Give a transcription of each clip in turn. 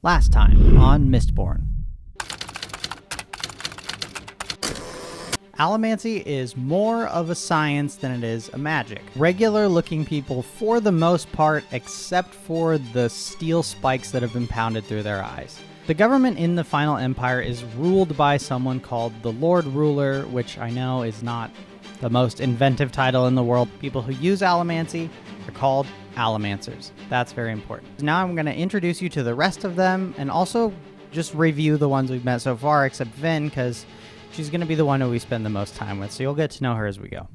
Last time on Mistborn. Allomancy is more of a science than it is a magic. Regular looking people for the most part, except for the steel spikes that have been pounded through their eyes. The government in the Final Empire is ruled by someone called the Lord Ruler, which I know is not the most inventive title in the world. People who use allomancy are called allomancers. That's very important. Now I'm going to introduce you to the rest of them and also just review the ones we've met so far, except Vin, because she's going to be the one who we spend the most time with, so you'll get to know her as we go.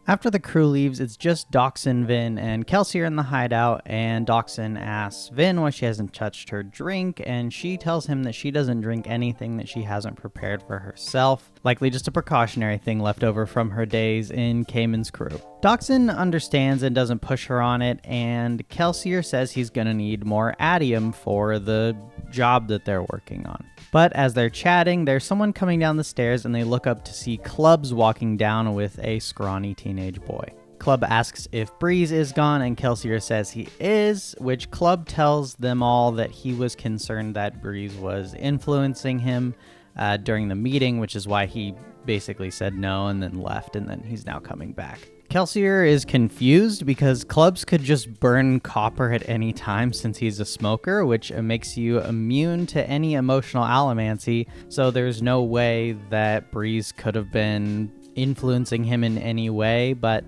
After the crew leaves, it's just Doxin, Vin, and Kelsier in the hideout, and Doxin asks Vin why she hasn't touched her drink, and she tells him that she doesn't drink anything that she hasn't prepared for herself, likely just a precautionary thing left over from her days in Cayman's crew. Doxin understands and doesn't push her on it, and Kelsier says he's gonna need more adium for the job that they're working on. But as they're chatting, there's someone coming down the stairs and they look up to see Clubs walking down with a scrawny teenage boy. Club asks if Breeze is gone and Kelsier says he is, which Club tells them all that he was concerned that Breeze was influencing him during the meeting, which is why he basically said no and then left, and then he's now coming back. Kelsier is confused because Clubs could just burn copper at any time since he's a smoker, which makes you immune to any emotional allomancy, so there's no way that Breeze could have been influencing him in any way, but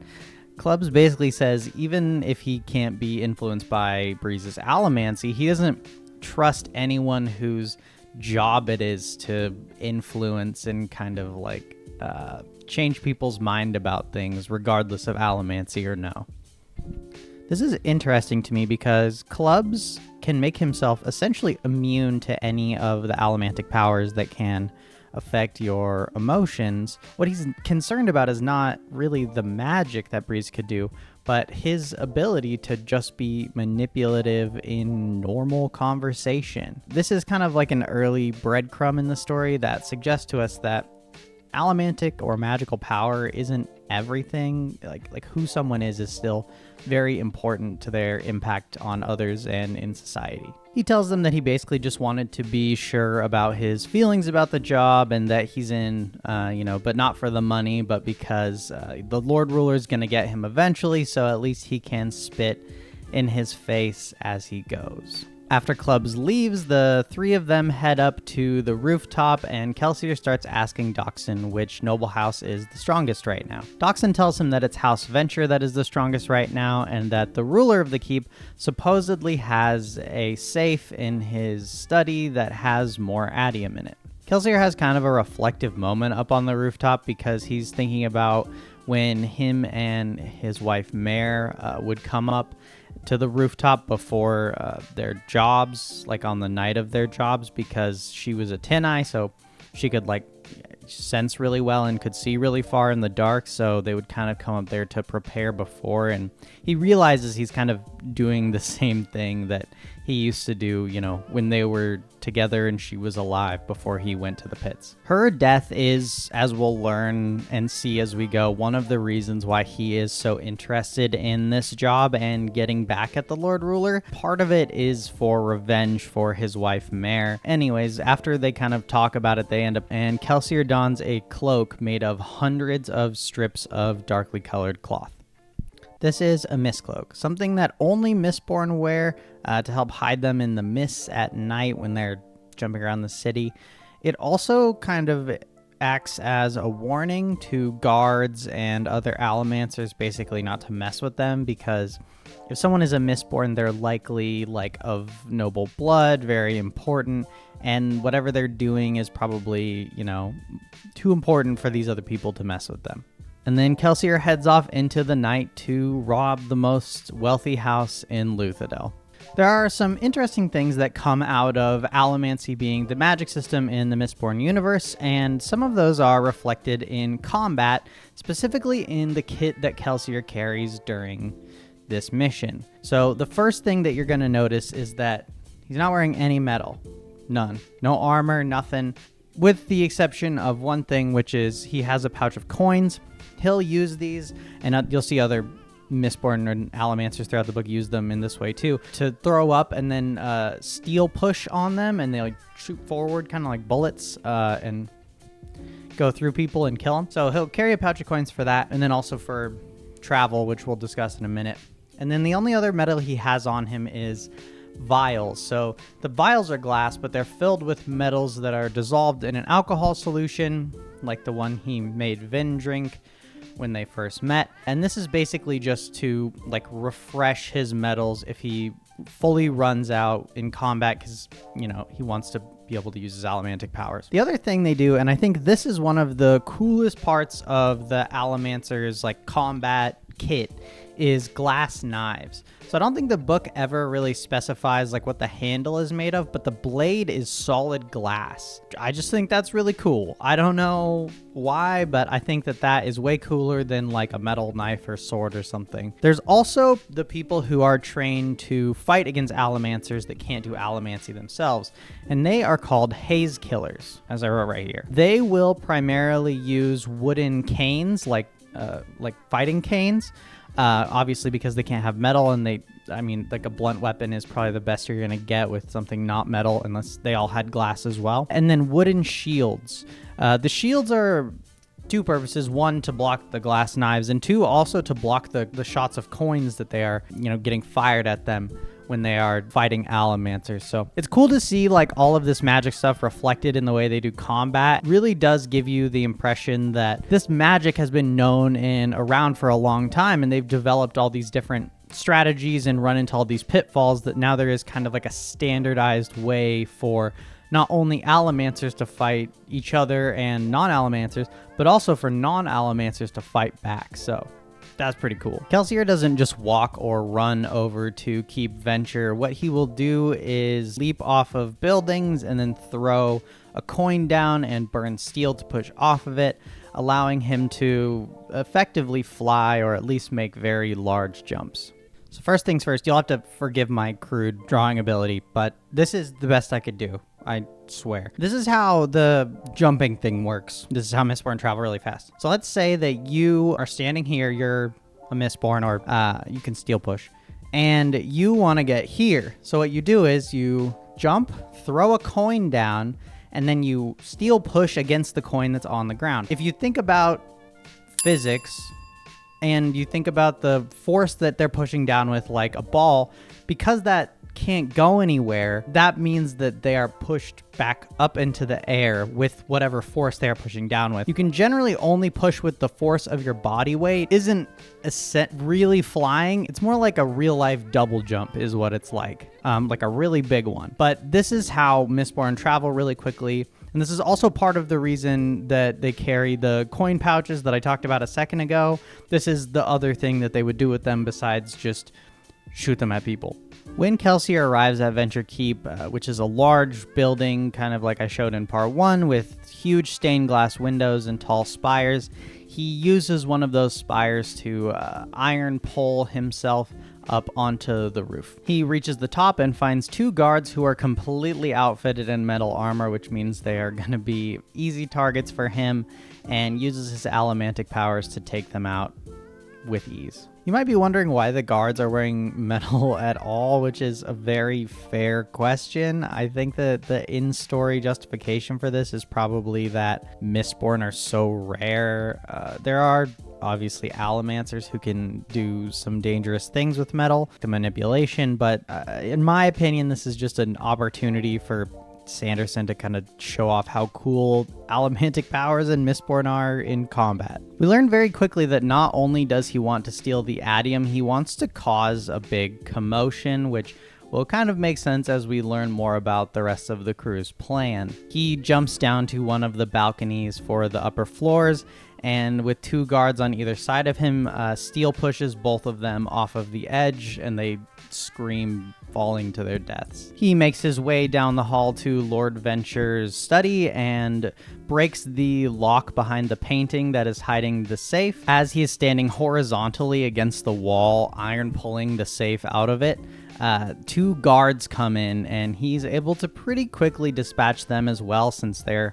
Clubs basically says even if he can't be influenced by Breeze's allomancy, he doesn't trust anyone whose job it is to influence and kind of like change people's mind about things regardless of allomancy or no. This is interesting to me because Clubs can make himself essentially immune to any of the allomantic powers that can affect your emotions. What he's concerned about is not really the magic that Breeze could do, but his ability to just be manipulative in normal conversation. This is kind of like an early breadcrumb in the story that suggests to us that allomantic or magical power isn't everything. Like who someone is still very important to their impact on others and in society. He tells them that he basically just wanted to be sure about his feelings about the job and that he's in, but not for the money, but because the Lord Ruler is going to get him eventually, so at least he can spit in his face as he goes. After Clubs leaves, the three of them head up to the rooftop, and Kelsier starts asking Doxin which noble house is the strongest right now. Doxin tells him that it's House Venture that is the strongest right now, and that the ruler of the keep supposedly has a safe in his study that has more adium in it. Kelsier has kind of a reflective moment up on the rooftop because he's thinking about when him and his wife Mare would come up to the rooftop before their jobs, like on the night of their jobs, because she was a tin eye, so she could like sense really well and could see really far in the dark, so they would kind of come up there to prepare before, and he realizes he's kind of doing the same thing that he used to do, when they were together and she was alive before he went to the pits. Her death is, as we'll learn and see as we go, one of the reasons why he is so interested in this job and getting back at the Lord Ruler. Part of it is for revenge for his wife Mare. Anyways, after they kind of talk about it, they end up, and Kelsier dons a cloak made of hundreds of strips of darkly colored cloth. This is a mist cloak, something that only Mistborn wear to help hide them in the mists at night when they're jumping around the city. It also kind of acts as a warning to guards and other allomancers, basically not to mess with them, because if someone is a Mistborn, they're likely of noble blood, very important, and whatever they're doing is probably, too important for these other people to mess with them. And then Kelsier heads off into the night to rob the most wealthy house in Luthadel. There are some interesting things that come out of allomancy being the magic system in the Mistborn universe, and some of those are reflected in combat, specifically in the kit that Kelsier carries during this mission. So the first thing that you're going to notice is that he's not wearing any metal. None. No armor, nothing. with the exception of one thing, which is he has a pouch of coins. He'll use these, and you'll see other Mistborn and Allomancers throughout the book use them in this way too, to throw up and then steel push on them, and they like shoot forward kind of like bullets and go through people and kill them. So he'll carry a pouch of coins for that, and then also for travel, which we'll discuss in a minute. And then the only other metal he has on him is vials. So the vials are glass, but they're filled with metals that are dissolved in an alcohol solution, like the one he made Vin drink when they first met. And this is basically just to like refresh his metals if he fully runs out in combat, because, you know, he wants to be able to use his allomantic powers. The other thing they do, and I think this is one of the coolest parts of the Allomancer's like combat kit, is glass knives. So I don't think the book ever really specifies like what the handle is made of, but the blade is solid glass. I just think that's really cool. I don't know why, but I think that that is way cooler than like a metal knife or sword or something. There's also the people who are trained to fight against Allomancers that can't do allomancy themselves, and they are called Hazekillers, as I wrote right here. They will primarily use wooden canes, like fighting canes, obviously because they can't have metal, and like a blunt weapon is probably the best you're gonna get with something not metal, unless they all had glass as well. And then wooden shields. The shields are two purposes: one, to block the glass knives, and two, also to block the shots of coins that they are, getting fired at them when they are fighting Allomancers. So it's cool to see like all of this magic stuff reflected in the way they do combat. Really does give you the impression that this magic has been known and around for a long time, and they've developed all these different strategies and run into all these pitfalls, that now there is kind of like a standardized way for not only Allomancers to fight each other and non-Allomancers, but also for non-Allomancers to fight back. So that's pretty cool. Kelsier doesn't just walk or run over to keep Venture. What he will do is leap off of buildings and then throw a coin down and burn steel to push off of it, allowing him to effectively fly, or at least make very large jumps. So first things first, you'll have to forgive my crude drawing ability, but this is the best I could do. I swear. This is how the jumping thing works. This is how Mistborn travel really fast. So let's say that you are standing here, you're a Mistborn, or you can steel push, and you want to get here. So what you do is you jump, throw a coin down, and then you steel push against the coin that's on the ground. If you think about physics, and you think about the force that they're pushing down with, like a ball, because that can't go anywhere, that means that they are pushed back up into the air with whatever force they are pushing down with. You can generally only push with the force of your body weight. Isn't really flying. It's more like a real life double jump is what it's like a really big one. But this is how Mistborn travel really quickly. And this is also part of the reason that they carry the coin pouches that I talked about a second ago. This is the other thing that they would do with them besides just shoot them at people. When Kelsier arrives at Venture Keep, which is a large building, kind of like I showed in part 1, with huge stained glass windows and tall spires, he uses one of those spires to iron pole himself up onto the roof. He reaches the top and finds 2 guards who are completely outfitted in metal armor, which means they are going to be easy targets for him, and uses his allomantic powers to take them out with ease. You might be wondering why the guards are wearing metal at all, which is a very fair question. I think that the in-story justification for this is probably that Mistborn are so rare. There are obviously Allomancers who can do some dangerous things with metal, the manipulation, but in my opinion, this is just an opportunity for Sanderson to kind of show off how cool allomantic powers and Mistborn are in combat. We learn very quickly that not only does he want to steal the Adium, he wants to cause a big commotion, which will kind of make sense as we learn more about the rest of the crew's plan. He jumps down to one of the balconies for the upper floors, and with 2 guards on either side of him, steel pushes both of them off of the edge, and they scream, falling to their deaths. He makes his way down the hall to Lord Venture's study and breaks the lock behind the painting that is hiding the safe. As he is standing horizontally against the wall, iron pulling the safe out of it, 2 guards come in, and he's able to pretty quickly dispatch them as well, since they're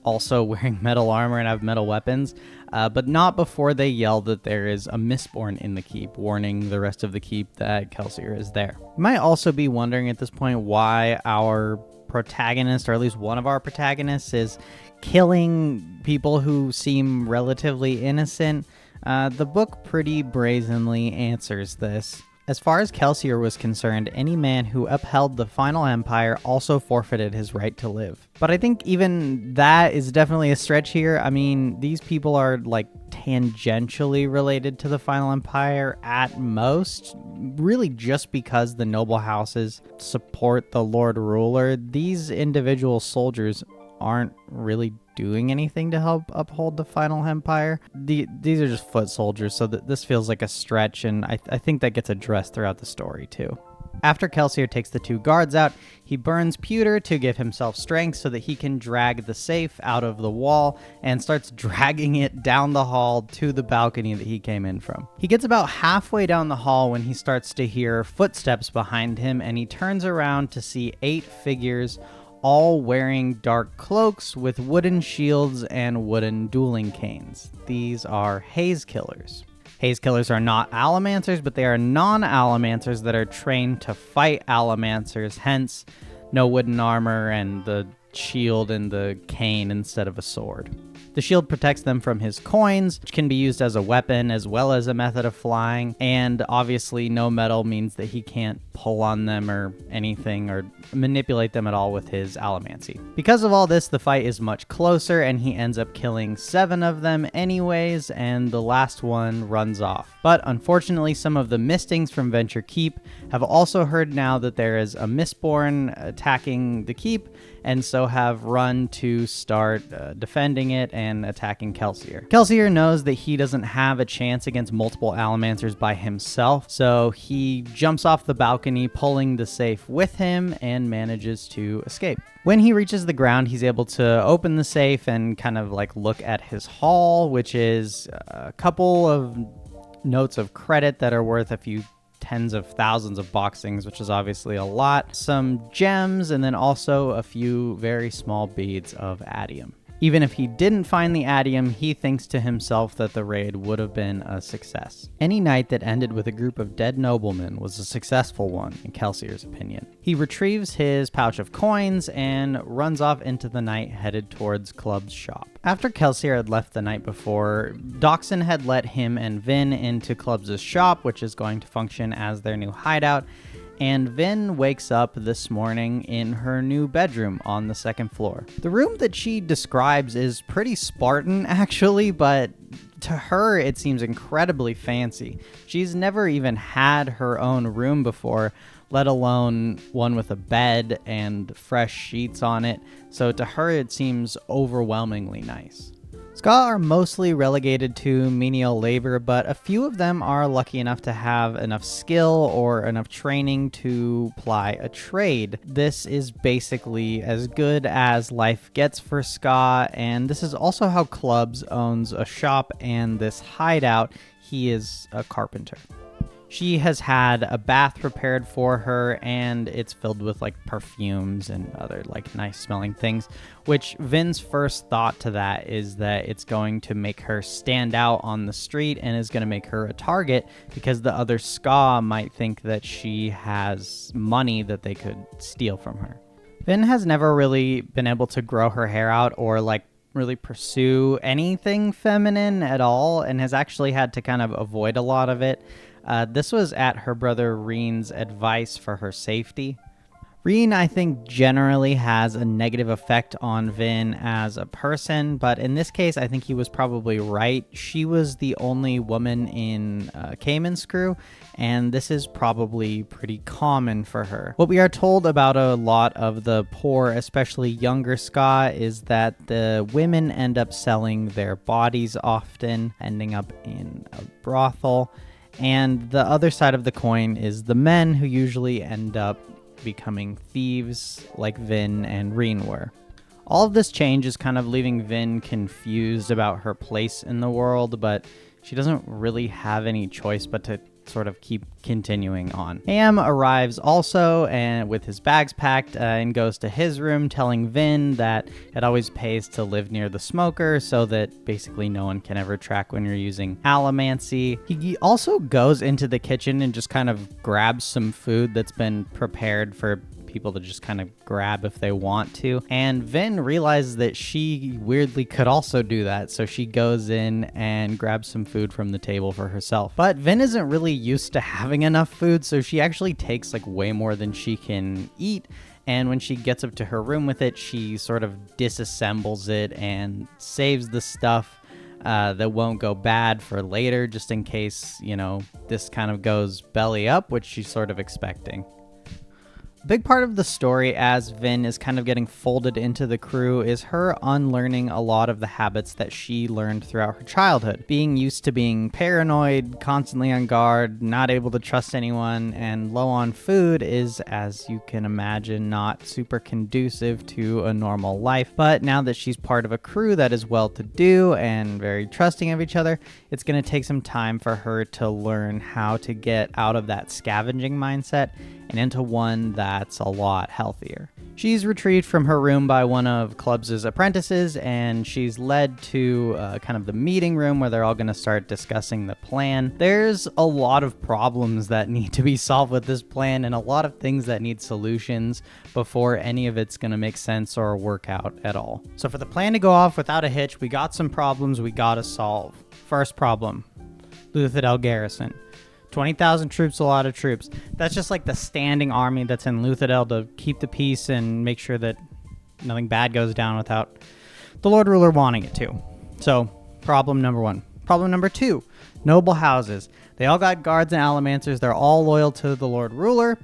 also wearing metal armor and have metal weapons, but not before they yell that there is a Mistborn in the keep, warning the rest of the keep that Kelsier is there. You might also be wondering at this point why our protagonist, or at least one of our protagonists, is killing people who seem relatively innocent. The book pretty brazenly answers this. As far as Kelsier was concerned, any man who upheld the final empire also forfeited his right to live. But I think even that is definitely a stretch here. I mean, these people are like tangentially related to the final empire at most, really just because the noble houses support the Lord Ruler. These individual soldiers aren't really doing anything to help uphold the final empire. These are just foot soldiers, so this feels like a stretch, and I think that gets addressed throughout the story too. After Kelsier takes the 2 guards out, he burns pewter to give himself strength so that he can drag the safe out of the wall and starts dragging it down the hall to the balcony that he came in from. He gets about halfway down the hall when he starts to hear footsteps behind him, and he turns around to see 8 figures, all wearing dark cloaks with wooden shields and wooden dueling canes. These are Hazekillers. Hazekillers are not Allomancers, but they are non-Allomancers that are trained to fight Allomancers, hence no wooden armor and the shield and the cane instead of a sword. The shield protects them from his coins, which can be used as a weapon as well as a method of flying, and obviously no metal means that he can't pull on them or anything or manipulate them at all with his allomancy. Because of all this, the fight is much closer, and he ends up killing 7 of them anyways, and the last one runs off. But unfortunately, some of the Mistings from Venture Keep have also heard now that there is a Mistborn attacking the keep, and so have run to start defending it and attacking Kelsier. Kelsier knows that he doesn't have a chance against multiple Allomancers by himself, so he jumps off the balcony, pulling the safe with him, and manages to escape. When he reaches the ground, he's able to open the safe and kind of like look at his haul, which is a couple of notes of credit that are worth a few tens of thousands of boxings, which is obviously a lot, some gems, and then also a few very small beads of adium. Even if he didn't find the adium, he thinks to himself that the raid would have been a success. Any night that ended with a group of dead noblemen was a successful one, in Kelsier's opinion. He retrieves his pouch of coins and runs off into the night, headed towards Club's shop. After Kelsier had left the night before, Dockson had let him and Vin into Club's shop, which is going to function as their new hideout, and Vin wakes up this morning in her new bedroom on the 2nd floor. The room that she describes is pretty Spartan, actually, but to her it seems incredibly fancy. She's never even had her own room before, let alone one with a bed and fresh sheets on it, so to her it seems overwhelmingly nice. Ska are mostly relegated to menial labor, but a few of them are lucky enough to have enough skill or enough training to ply a trade. This is basically as good as life gets for Ska, and this is also how Clubs owns a shop and this hideout. He is a carpenter. She has had a bath prepared for her, and it's filled with like perfumes and other like nice smelling things, which Vin's first thought to that is that it's going to make her stand out on the street and is going to make her a target because the other Ska might think that she has money that they could steal from her. Vin has never really been able to grow her hair out or like really pursue anything feminine at all, and has actually had to kind of avoid a lot of it. This was at her brother Reen's advice for her safety. Reen, I think, generally has a negative effect on Vin as a person, but in this case, I think he was probably right. She was the only woman in Cayman's crew, and this is probably pretty common for her. What we are told about a lot of the poor, especially younger Ska, is that the women end up selling their bodies often, ending up in a brothel. And the other side of the coin is the men, who usually end up becoming thieves like Vin and Reen were. All of this change is kind of leaving Vin confused about her place in the world, but she doesn't really have any choice but to sort of keep continuing on. Ham arrives also and with his bags packed and goes to his room, telling Vin that it always pays to live near the smoker so that basically no one can ever track when you're using allomancy. He also goes into the kitchen and just kind of grabs some food that's been prepared for people to just kind of grab if they want to. And Vin realizes that she weirdly could also do that, so she goes in and grabs some food from the table for herself. But Vin isn't really used to having enough food, so she actually takes like way more than she can eat. And when she gets up to her room with it, she sort of disassembles it and saves the stuff that won't go bad for later, just in case, you know, this kind of goes belly up, which she's sort of expecting. A big part of the story as Vin is kind of getting folded into the crew is her unlearning a lot of the habits that she learned throughout her childhood. Being used to being paranoid, constantly on guard, not able to trust anyone, and low on food is, as you can imagine, not super conducive to a normal life. But now that she's part of a crew that is well-to-do and very trusting of each other, it's going to take some time for her to learn how to get out of that scavenging mindset and into one that's a lot healthier. She's retrieved from her room by one of Clubs' apprentices, and she's led to kind of the meeting room where they're all going to start discussing the plan. There's a lot of problems that need to be solved with this plan, and a lot of things that need solutions before any of it's going to make sense or work out at all. So for the plan to go off without a hitch, we got some problems we got to solve. First problem, Luthadel garrison. 20,000 troops, a lot of troops. That's just like the standing army that's in Luthadel to keep the peace and make sure that nothing bad goes down without the Lord Ruler wanting it to. So, problem number one. Problem number two, noble houses. They all got guards and allomancers. They're all loyal to the Lord Ruler.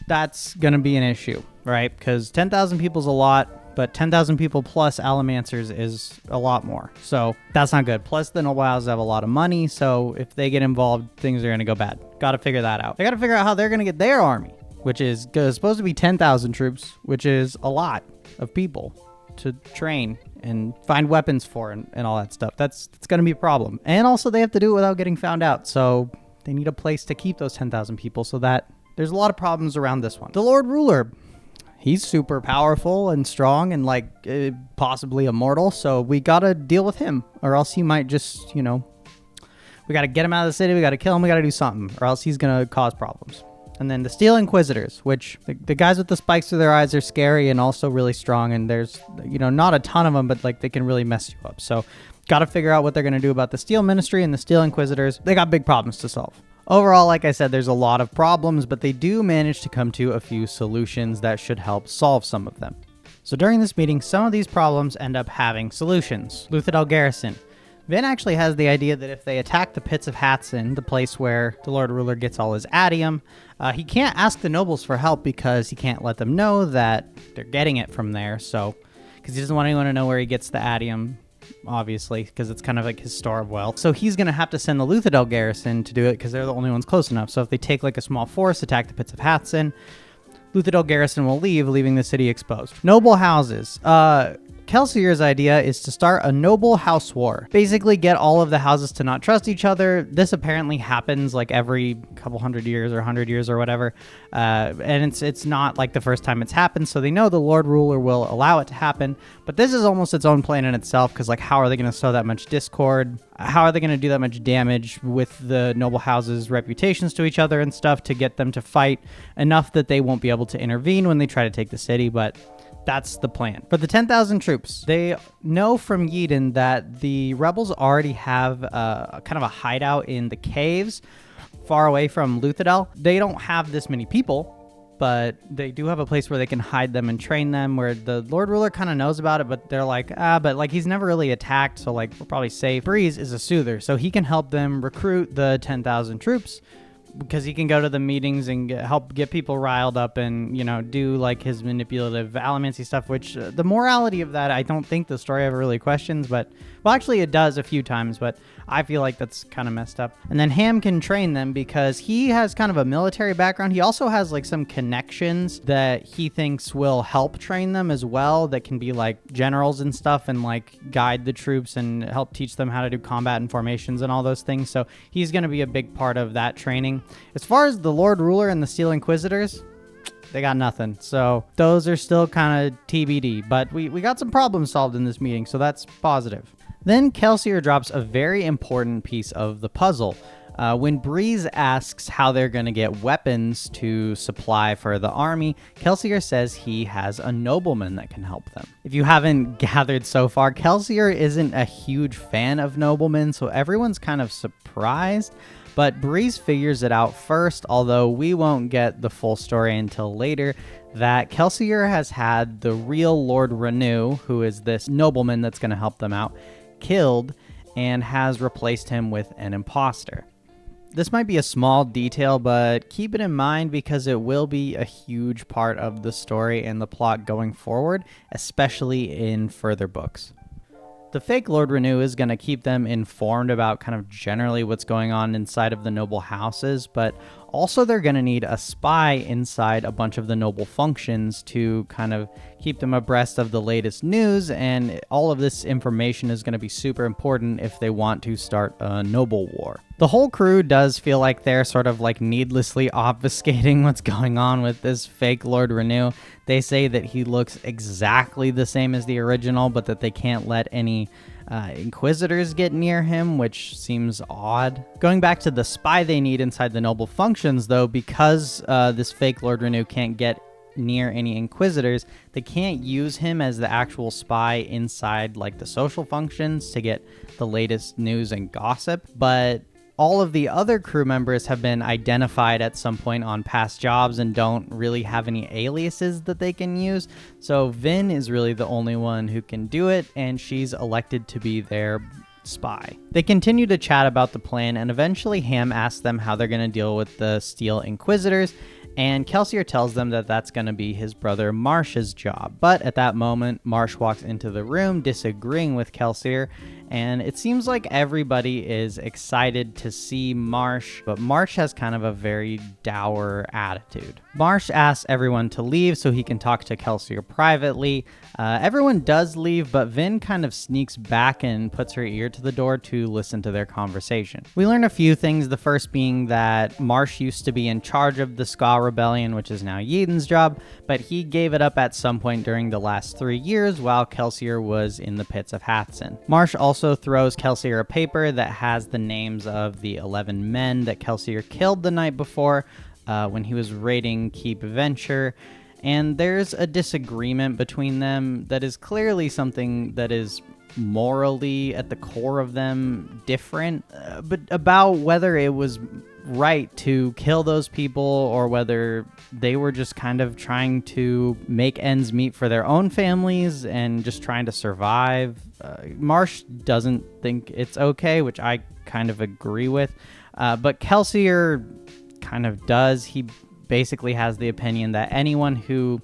That's going to be an issue, right? Because 10,000 people is a lot, but 10,000 people plus allomancers is a lot more. So that's not good. Plus the noble houses have a lot of money, so if they get involved, things are going to go bad. Got to figure that out. They got to figure out how they're going to get their army, which is supposed to be 10,000 troops, which is a lot of people to train and find weapons for and all that stuff. That's going to be a problem. And also they have to do it without getting found out, so they need a place to keep those 10,000 people, so that there's a lot of problems around this one. The Lord Ruler, he's super powerful and strong and like possibly immortal, so we gotta deal with him, or else he might just, you know, we gotta get him out of the city, we gotta kill him, we gotta do something, or else he's gonna cause problems. And then the Steel Inquisitors, which the guys with the spikes through their eyes are scary and also really strong, and there's, you know, not a ton of them, but like they can really mess you up. So gotta figure out what they're gonna do about the Steel Ministry and the Steel Inquisitors. They got big problems to solve. Overall, like I said, there's a lot of problems, but they do manage to come to a few solutions that should help solve some of them. So during this meeting, some of these problems end up having solutions. Luthadel garrison. Vin actually has the idea that if they attack the pits of Hatson, the place where the Lord Ruler gets all his adium, he can't ask the nobles for help because he can't let them know that they're getting it from there. So, because he doesn't want anyone to know where he gets the adium, obviously, because it's kind of like his store of wealth. So he's going to have to send the Luthadel garrison to do it because they're the only ones close enough. So if they take like a small force, attack the pits of Hatson, Luthadel garrison will leave, leaving the city exposed. Noble houses. Kelsier's idea is to start a noble house war. Basically get all of the houses to not trust each other. This apparently happens like every couple hundred years or 100 years or whatever. And it's not like the first time it's happened, so they know the Lord Ruler will allow it to happen. But this is almost its own plan in itself, because like how are they going to sow that much discord? How are they going to do that much damage with the noble houses' reputations to each other and stuff to get them to fight enough that they won't be able to intervene when they try to take the city? But that's the plan. For the 10,000 troops, they know from Eden that the rebels already have kind of a hideout in the caves far away from Luthadel. They don't have this many people, but they do have a place where they can hide them and train them, where the Lord Ruler kind of knows about it, but they're like, but like he's never really attacked, so like we're probably safe. Breeze is a soother, so he can help them recruit the 10,000 troops, because he can go to the meetings and help get people riled up and, you know, do like his manipulative allomancy stuff, which the morality of that, I don't think the story ever really questions, but, well, actually it does a few times, but I feel like that's kind of messed up. And then Ham can train them because he has kind of a military background. He also has like some connections that he thinks will help train them as well, that can be like generals and stuff, and like guide the troops and help teach them how to do combat and formations and all those things. So he's going to be a big part of that training. As far as the Lord Ruler and the Steel Inquisitors, they got nothing. So those are still kind of TBD, but we got some problems solved in this meeting, so that's positive. Then Kelsier drops a very important piece of the puzzle. When Breeze asks how they're going to get weapons to supply for the army, Kelsier says he has a nobleman that can help them. If you haven't gathered so far, Kelsier isn't a huge fan of noblemen, so everyone's kind of surprised. But Breeze figures it out first, although we won't get the full story until later, that Kelsier has had the real Lord Renoux, who is this nobleman that's going to help them out, killed, and has replaced him with an imposter. This might be a small detail, but keep it in mind because it will be a huge part of the story and the plot going forward, especially in further books. The fake Lord Renoux is going to keep them informed about kind of generally what's going on inside of the noble houses, but also they're going to need a spy inside a bunch of the noble functions to kind of keep them abreast of the latest news, and all of this information is going to be super important if they want to start a noble war. The whole crew does feel like they're sort of like needlessly obfuscating what's going on with this fake Lord Renoux. They say that he looks exactly the same as the original, but that they can't let any Inquisitors get near him, which seems odd. Going back to the spy they need inside the noble functions, though, because this fake Lord Renoux can't get near any Inquisitors, they can't use him as the actual spy inside like the social functions to get the latest news and gossip, but all of the other crew members have been identified at some point on past jobs and don't really have any aliases that they can use. So Vin is really the only one who can do it, and she's elected to be their spy. They continue to chat about the plan, and eventually Ham asks them how they're going to deal with the Steel Inquisitors, and Kelsier tells them that that's going to be his brother Marsh's job. But at that moment, Marsh walks into the room disagreeing with Kelsier, and it seems like everybody is excited to see Marsh, but Marsh has kind of a very dour attitude. Marsh asks everyone to leave so he can talk to Kelsier privately. Everyone does leave, but Vin kind of sneaks back and puts her ear to the door to listen to their conversation. We learn a few things, the first being that Marsh used to be in charge of the Ska Rebellion, which is now Yeaden's job, but he gave it up at some point during the last 3 years while Kelsier was in the pits of Hathsin. Marsh also throws Kelsier a paper that has the names of the 11 men that Kelsier killed the night before when he was raiding Keep Venture, and there's a disagreement between them that is clearly something that is morally at the core of them different, but about whether it was right to kill those people or whether they were just kind of trying to make ends meet for their own families and just trying to survive. Marsh doesn't think it's okay, which I kind of agree with, but Kelsier kind of does. He basically has the opinion that anyone who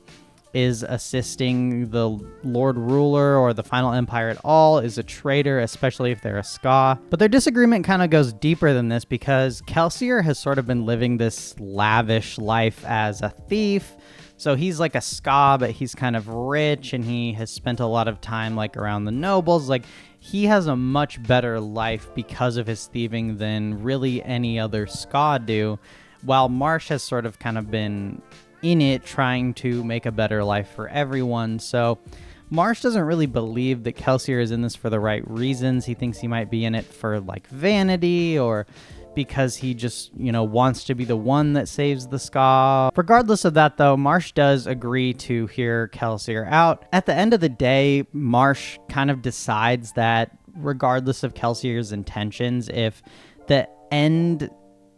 is assisting the Lord Ruler or the Final Empire at all is a traitor, especially if they're a Ska. But their disagreement kind of goes deeper than this because Kelsier has sort of been living this lavish life as a thief. So he's like a Ska, but he's kind of rich and he has spent a lot of time like around the nobles. Like he has a much better life because of his thieving than really any other Ska do, while Marsh has sort of kind of been in it trying to make a better life for everyone. So Marsh doesn't really believe that Kelsier is in this for the right reasons. He thinks he might be in it for like vanity or because he just, wants to be the one that saves the Ska. Regardless of that though, Marsh does agree to hear Kelsier out. At the end of the day, Marsh kind of decides that regardless of Kelsier's intentions, if the end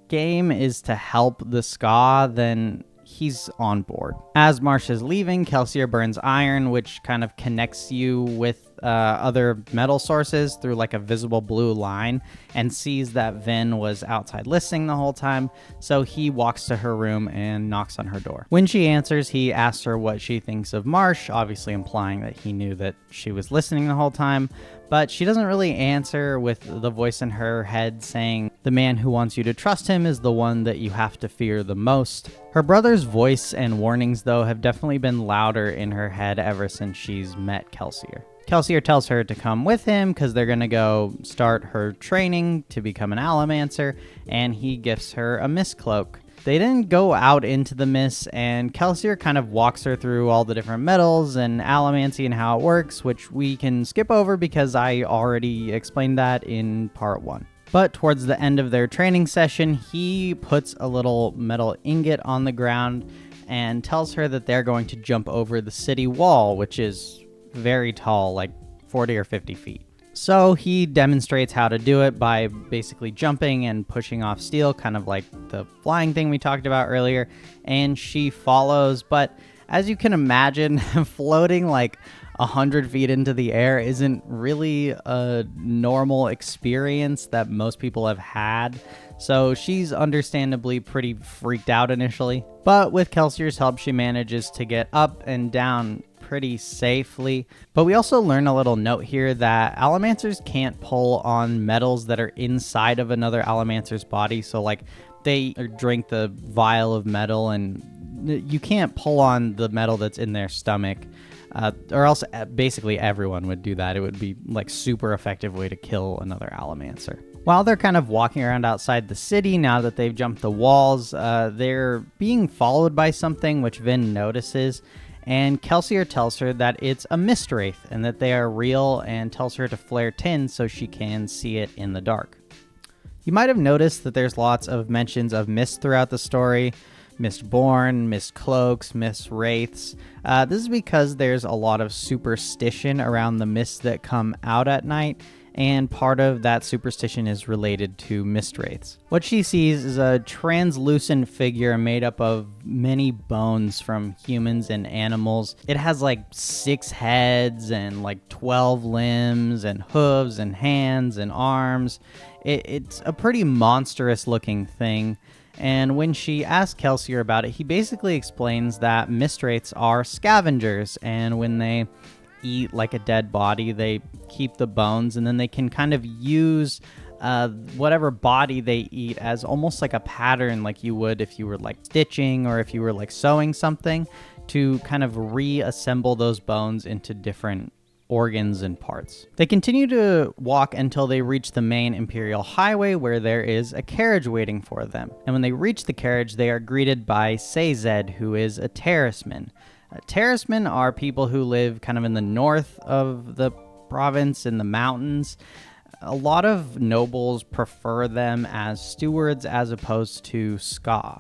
game is to help the Ska, then he's on board. As Marsh is leaving, Kelsier burns iron, which kind of connects you with other metal sources through like a visible blue line and sees that Vin was outside listening the whole time. So he walks to her room and knocks on her door. When she answers, he asks her what she thinks of Marsh, obviously implying that he knew that she was listening the whole time. But she doesn't really answer, with the voice in her head saying, "The man who wants you to trust him is the one that you have to fear the most." Her brother's voice and warnings, though, have definitely been louder in her head ever since she's met Kelsier. Kelsier tells her to come with him because they're going to go start her training to become an Allomancer, and he gifts her a mist cloak. They then go out into the mist, and Kelsier kind of walks her through all the different metals and allomancy and how it works, which we can skip over because I already explained that in part 1. But towards the end of their training session, he puts a little metal ingot on the ground and tells her that they're going to jump over the city wall, which is very tall, like 40 or 50 feet. So he demonstrates how to do it by basically jumping and pushing off steel, kind of like the flying thing we talked about earlier, and she follows. But as you can imagine, floating like 100 feet into the air isn't really a normal experience that most people have had. So she's understandably pretty freaked out initially. But with Kelsier's help, she manages to get up and down pretty safely. But we also learn a little note here that Allomancers can't pull on metals that are inside of another Allomancer's body. So like they drink the vial of metal, and you can't pull on the metal that's in their stomach. Or else basically everyone would do that. It would be like super effective way to kill another Allomancer. While they're kind of walking around outside the city, now that they've jumped the walls, they're being followed by something which Vin notices. And Kelsier tells her that it's a mist wraith and that they are real, and tells her to flare tin so she can see it in the dark. You might have noticed that there's lots of mentions of mist throughout the story. Mistborn, mist cloaks, mist wraiths. This is because there's a lot of superstition around the mists that come out at night, and part of that superstition is related to mist wraiths. What she sees is a translucent figure made up of many bones from humans and animals. It has like 6 heads and like 12 limbs and hooves and hands and arms. It's a pretty monstrous looking thing. And when she asks Kelsier about it, he basically explains that mist wraiths are scavengers, and when they eat like a dead body, they keep the bones, and then they can kind of use whatever body they eat as almost like a pattern, like you would if you were like stitching or if you were like sewing something, to kind of reassemble those bones into different organs and parts. They continue to walk until they reach the main Imperial Highway, where there is a carriage waiting for them. And when they reach the carriage, they are greeted by Sazed, who is a terraceman. Terracemen are people who live kind of in the north of the province, in the mountains. A lot of nobles prefer them as stewards as opposed to Ska.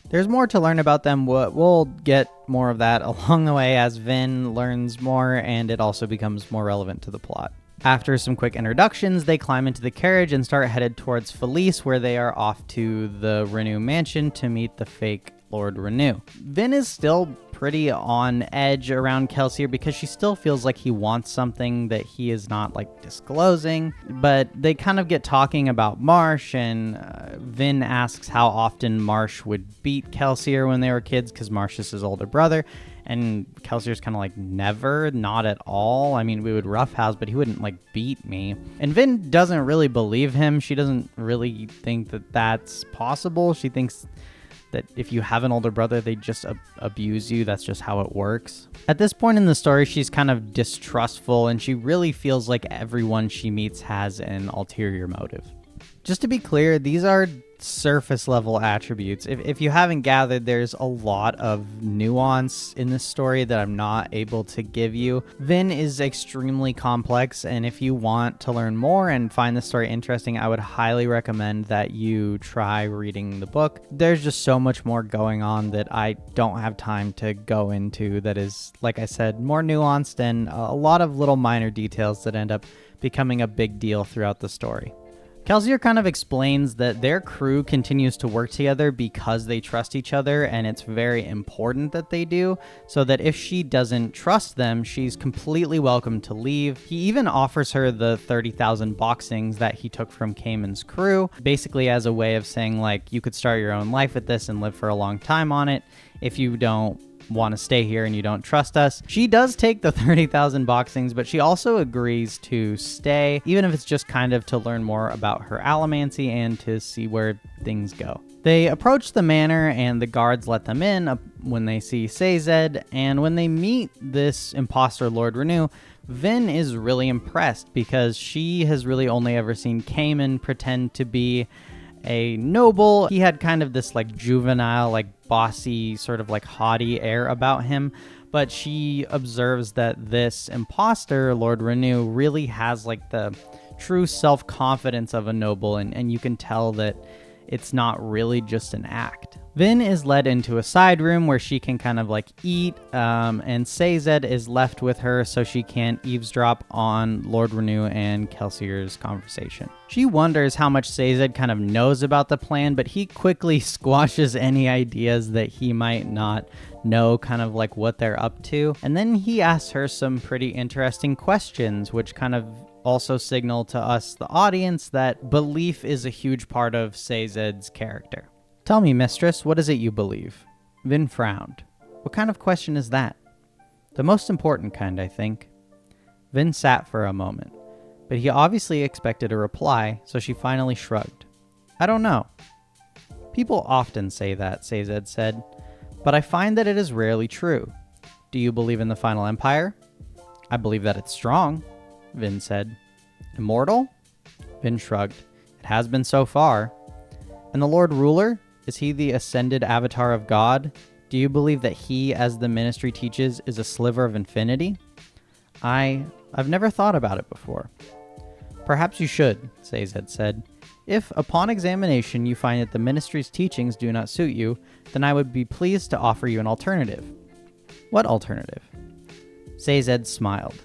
There's more to learn about them. We'll get more of that along the way as Vin learns more, and it also becomes more relevant to the plot. After some quick introductions, they climb into the carriage and start headed towards Felice, where they are off to the Renoux mansion to meet the fake Lord Renoux. Vin is still pretty on edge around Kelsier because she still feels like he wants something that he is not like disclosing, but they kind of get talking about Marsh, and Vin asks how often Marsh would beat Kelsier when they were kids because Marsh is his older brother, and Kelsier's kind of like, never, not at all. I mean, we would roughhouse, but he wouldn't like beat me. And Vin doesn't really believe him. She doesn't really think that that's possible. She thinks that if you have an older brother, they just abuse you. That's just how it works. At this point in the story, she's kind of distrustful, and she really feels like everyone she meets has an ulterior motive. Just to be clear, these are surface level attributes. If you haven't gathered, there's a lot of nuance in this story that I'm not able to give you. Vin is extremely complex, and if you want to learn more and find the story interesting, I would highly recommend that you try reading the book. There's just so much more going on that I don't have time to go into that is, like I said, more nuanced, and a lot of little minor details that end up becoming a big deal throughout the story. Kelsier kind of explains that their crew continues to work together because they trust each other, and it's very important that they do, so that if she doesn't trust them, she's completely welcome to leave. He even offers her the 30,000 boxings that he took from Cayman's crew, basically as a way of saying, like, you could start your own life with this and live for a long time on it if you don't want to stay here and you don't trust us. She does take the 30,000 boxings, but she also agrees to stay, even if it's just kind of to learn more about her allomancy and to see where things go. They approach the manor and the guards let them in when they see Sazed, and when they meet this imposter Lord Renoux, Vin is really impressed because she has really only ever seen Cayman pretend to be a noble. He had kind of this like juvenile, like bossy, sort of like haughty air about him, but she observes that this imposter, Lord Renoux, really has like the true self-confidence of a noble, and you can tell that it's not really just an act. Vin is led into a side room where she can kind of like eat, and Sazed is left with her so she can't eavesdrop on Lord Renoux and Kelsier's conversation. She wonders how much Sazed kind of knows about the plan, but he quickly squashes any ideas that he might not know kind of like what they're up to. And then he asks her some pretty interesting questions, which kind of also signal to us, the audience, that belief is a huge part of Sazed's character. Tell me, mistress, what is it you believe? Vin frowned. What kind of question is that? The most important kind, I think. Vin sat for a moment, but he obviously expected a reply, so she finally shrugged. I don't know. People often say that, Sazed said, but I find that it is rarely true. Do you believe in the final empire? I believe that it's strong, Vin said. Immortal? Vin shrugged. It has been so far. And the Lord Ruler? Is he the ascended avatar of God? Do you believe that he, as the ministry teaches, is a sliver of infinity? I've never thought about it before. Perhaps you should, Sazed said. If, upon examination, you find that the ministry's teachings do not suit you, then I would be pleased to offer you an alternative. What alternative? Sazed smiled.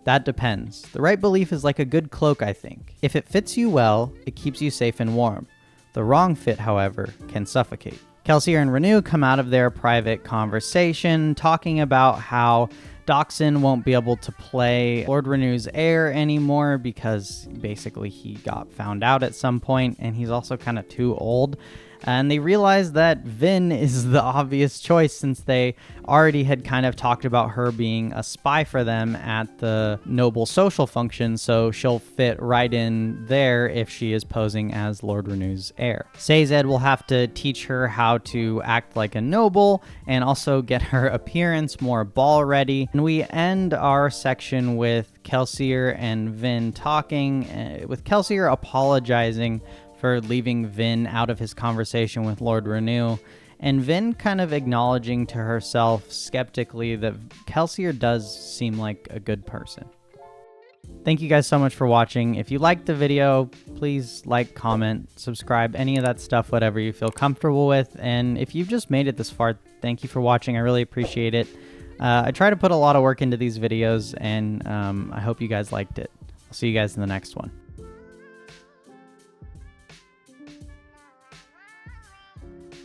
That depends. The right belief is like a good cloak, I think. If it fits you well, it keeps you safe and warm. The wrong fit, however, can suffocate. Kelsier and Renoux come out of their private conversation talking about how Doxin won't be able to play Lord Renoux's heir anymore because basically he got found out at some point and he's also kind of too old. And they realize that Vin is the obvious choice since they already had kind of talked about her being a spy for them at the noble social function, so she'll fit right in there if she is posing as Lord Renoux's heir. Sazed will have to teach her how to act like a noble and also get her appearance more ball ready. And we end our section with Kelsier and Vin talking, with Kelsier apologizing for leaving Vin out of his conversation with Lord Renoux, and Vin kind of acknowledging to herself skeptically that Kelsier does seem like a good person. Thank you guys so much for watching. If you liked the video, please like, comment, subscribe, any of that stuff, whatever you feel comfortable with. And if you've just made it this far, thank you for watching. I really appreciate it. I try to put a lot of work into these videos, and I hope you guys liked it. I'll see you guys in the next one.